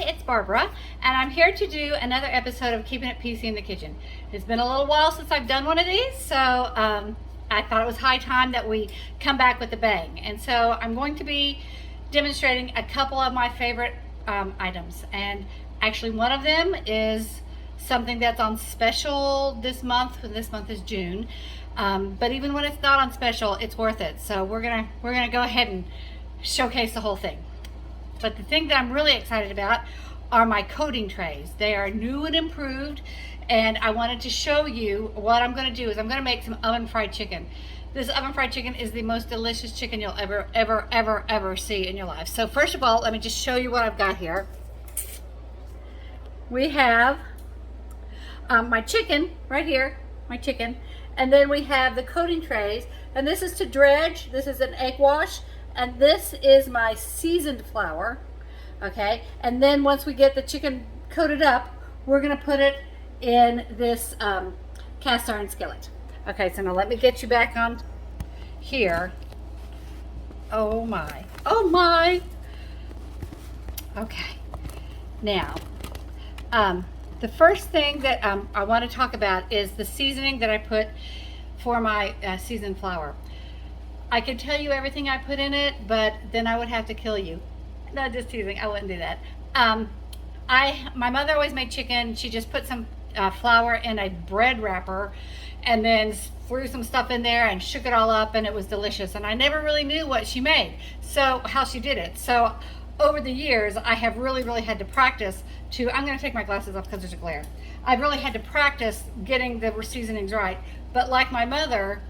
it's Barbara, and I'm here to do another episode of Keeping It PC in the Kitchen. It's been a little while since I've done one of these, so I thought it was high time that we come back with a bang. And so I'm going to be demonstrating a couple of my favorite items, and actually one of them is something that's on special this month. This month is June, but even when it's not on special, it's worth it. So we're gonna go ahead and showcase the whole thing. But the thing that I'm really excited about are my coating trays. They are new and improved, and I wanted to show you what I'm going to do is I'm going to make some oven fried chicken. This oven fried chicken is the most delicious chicken you'll ever see in your life. So first of all, let me just show you what I've got here. We have my chicken right here, my chicken, and then we have the coating trays, and this is to dredge. This is an egg wash. And this is my seasoned flour, okay? And then once we get the chicken coated up, we're gonna put it in this cast iron skillet. Okay, so now let me get you back on here. Oh my, oh my. Okay, now, the first thing that I wanna talk about is the seasoning that I put for my seasoned flour. I could tell you everything I put in it, but then I would have to kill you. No, just teasing. I wouldn't do that. My mother always made chicken. She just put some flour in a bread wrapper and then threw some stuff in there and shook it all up, and it was delicious. And I never really knew what she made, so how she did it. So over the years, I have really had to practice to, I'm going to take my glasses off because there's a glare. I've really had to practice getting the seasonings right. But like my mother,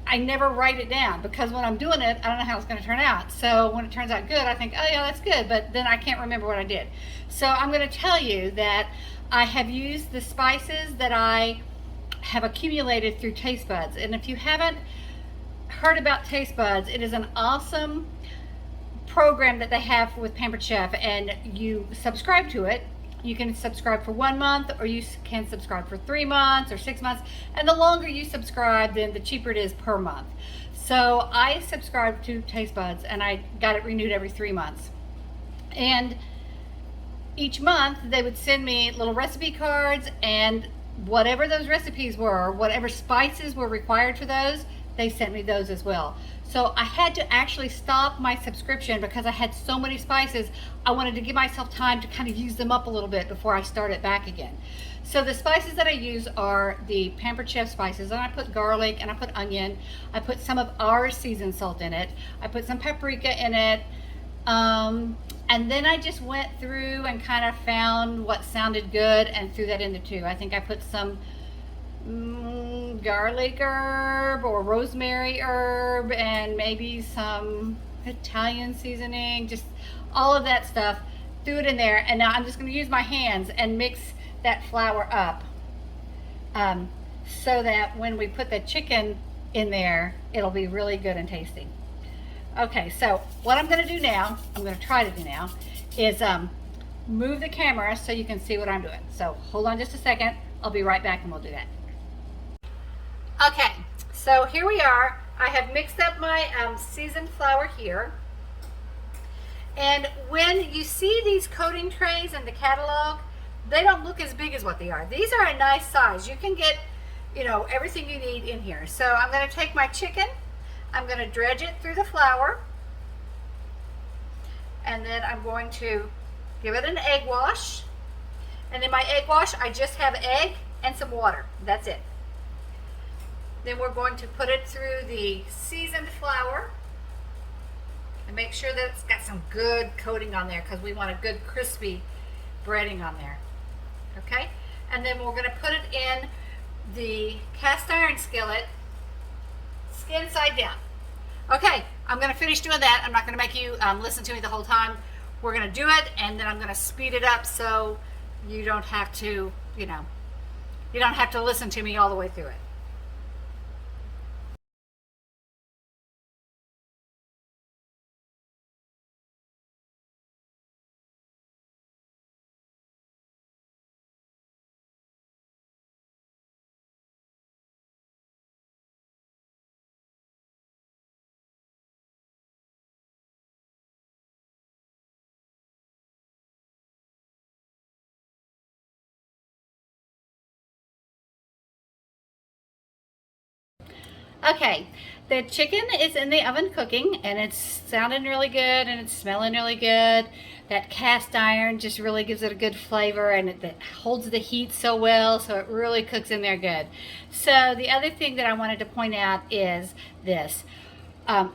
I never write it down because when I'm doing it, I don't know how it's going to turn out. So when it turns out good, I think, oh yeah, that's good, but then I can't remember what I did. So I'm going to tell you that I have used the spices that I have accumulated through Tastebuds. And if you haven't heard about Tastebuds, it is an awesome program that they have with Pampered Chef, and you subscribe to it. You can subscribe for 1 month, or you can subscribe for 3 months or 6 months. And the longer you subscribe, then the cheaper it is per month. So I subscribed to Tastebuds, and I got it renewed every 3 months. And each month they would send me little recipe cards, and whatever those recipes were, whatever spices were required for those, they sent me those as well. So I had to actually stop my subscription because I had so many spices. I wanted to give myself time to kind of use them up a little bit before I start it back again. So the spices that I use are the Pampered Chef spices, and I put garlic and I put onion. I put some of our seasoned salt in it. I put some paprika in it. And then I just went through and kind of found what sounded good and threw that in there too. I think I put some garlic herb or rosemary herb and maybe some Italian seasoning, just all of that stuff. Threw it in there, and now I'm just going to use my hands and mix that flour up so that when we put the chicken in there, it'll be really good and tasty. Okay, so what I'm going to do now, I'm going to try to do now, is move the camera so you can see what I'm doing. So hold on just a second. I'll be right back and we'll do that. Okay, so here we are. I have mixed up my seasoned flour here. And when you see these coating trays in the catalog, they don't look as big as what they are. These are a nice size. You can get, you know, everything you need in here. So I'm going to take my chicken, I'm going to dredge it through the flour, and then I'm going to give it an egg wash. And in my egg wash, I just have egg and some water. That's it. Then we're going to put it through the seasoned flour and make sure that it's got some good coating on there because we want a good crispy breading on there. Okay? And then we're going to put it in the cast iron skillet, skin side down. Okay, I'm going to finish doing that. I'm not going to make you listen to me the whole time. We're going to do it, and then I'm going to speed it up so you don't have to, you don't have to listen to me all the way through it. Okay, the chicken is in the oven cooking, and it's sounding really good and it's smelling really good. That cast iron just really gives it a good flavor, and it holds the heat so well, so it really cooks in there good. So the other thing that I wanted to point out is this.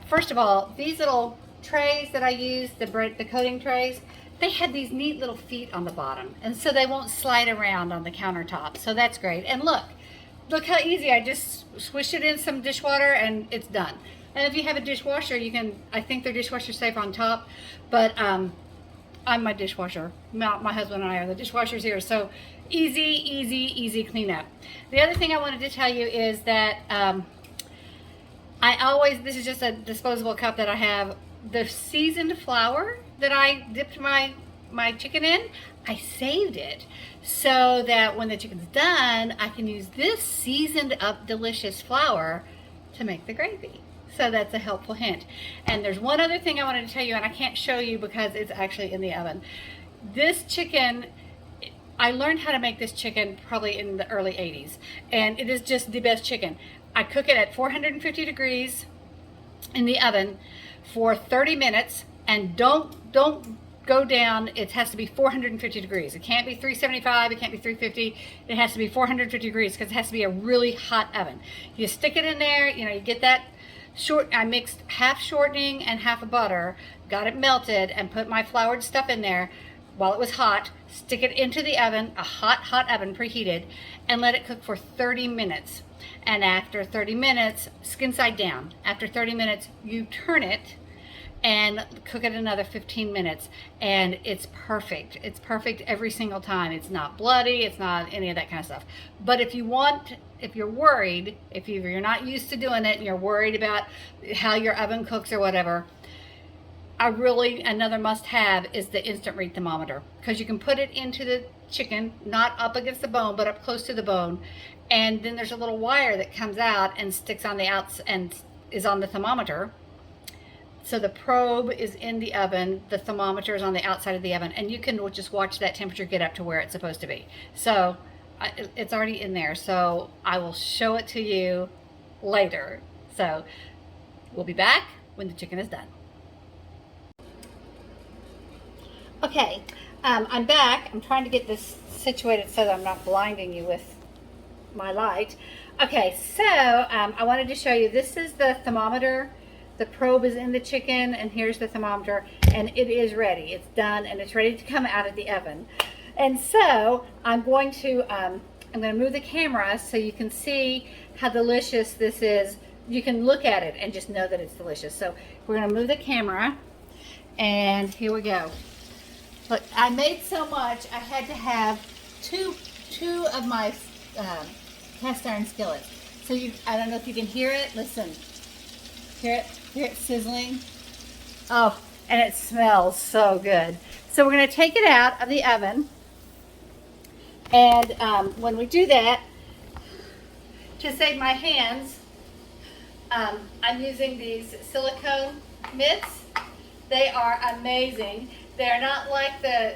First of all, these little trays that I use, the coating trays, they had these neat little feet on the bottom, and so they won't slide around on the countertop. So that's great. And look how easy. I just swish it in some dishwater and it's done. And if you have a dishwasher, you can, I think they're dishwasher safe on top, but I'm my dishwasher. My husband and I are the dishwashers here. So easy cleanup. The other thing I wanted to tell you is that this is just a disposable cup that I have. The seasoned flour that I dipped my chicken in, I saved it so that when the chicken's done, I can use this seasoned up delicious flour to make the gravy. So that's a helpful hint. And there's one other thing I wanted to tell you, and I can't show you because it's actually in the oven. This chicken, I learned how to make this chicken probably in the early 80s, and it is just the best chicken. I cook it at 450 degrees in the oven for 30 minutes, and don't go down. It has to be 450 degrees. It can't be 375, it can't be 350. It has to be 450 degrees because it has to be a really hot oven. You stick it in there, you get that I mixed half shortening and half of butter, got it melted, and put my floured stuff in there while it was hot. Stick it into the oven, a hot oven preheated, and let it cook for 30 minutes. And after 30 minutes, skin side down. After 30 minutes, you turn it and cook it another 15 minutes, and it's perfect. It's perfect every single time. It's not bloody, it's not any of that kind of stuff. But if you're worried, if you're not used to doing it and you're worried about how your oven cooks or whatever, another must-have is the instant read thermometer, because you can put it into the chicken, not up against the bone, but up close to the bone, and then there's a little wire that comes out and sticks on the outs and is on the thermometer. So the probe is in the oven, the thermometer is on the outside of the oven, and you can just watch that temperature get up to where it's supposed to be. So it's already in there, so I will show it to you later. So we'll be back when the chicken is done. Okay, I'm back. I'm trying to get this situated so that I'm not blinding you with my light. Okay, so I wanted to show you, this is the thermometer. The probe is in the chicken, and here's the thermometer, and it is ready. It's done, and it's ready to come out of the oven. And so I'm going to move the camera so you can see how delicious this is. You can look at it and just know that it's delicious. So we're going to move the camera, and here we go. Look, I made so much, I had to have two of my cast iron skillets. So I don't know if you can hear it. Listen. Hear it sizzling. Oh, and it smells so good. So we're going to take it out of the oven. And when we do that, to save my hands, I'm using these silicone mitts. They are amazing. They're not like the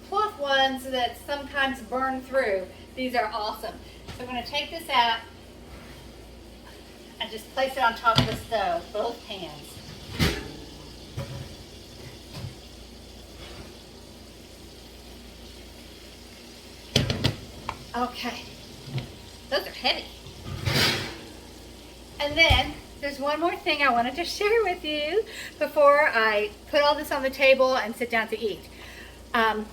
cloth ones that sometimes burn through. These are awesome. So I'm going to take this out and just place it on top of the stove, both pans. Okay, those are heavy. And then there's one more thing I wanted to share with you before I put all this on the table and sit down to eat. I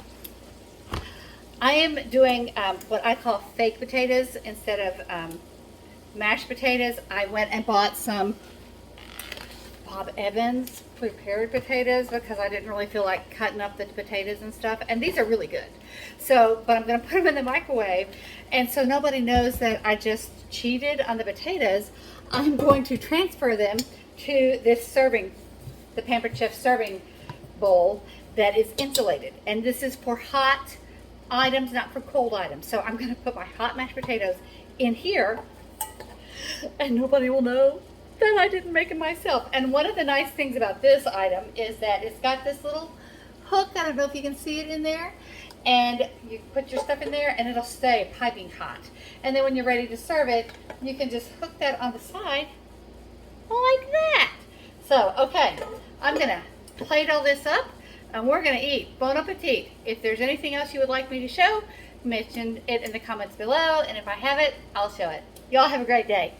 am doing what I call fake potatoes instead of mashed potatoes. I went and bought some Bob Evans prepared potatoes because I didn't really feel like cutting up the potatoes and stuff, and these are really good. So, but I'm going to put them in the microwave, and so nobody knows that I just cheated on the potatoes. I'm going to transfer them to this serving, the Pampered Chef serving bowl that is insulated, and this is for hot items, not for cold items. So I'm going to put my hot mashed potatoes in here, and nobody will know that I didn't make it myself. And one of the nice things about this item is that it's got this little hook. I don't know if you can see it in there. And you put your stuff in there and it'll stay piping hot. And then when you're ready to serve it, you can just hook that on the side like that. So, okay, I'm gonna plate all this up and we're gonna eat. Bon appetit. If there's anything else you would like me to show, mention it in the comments below, and if I have it, I'll show it. Y'all have a great day.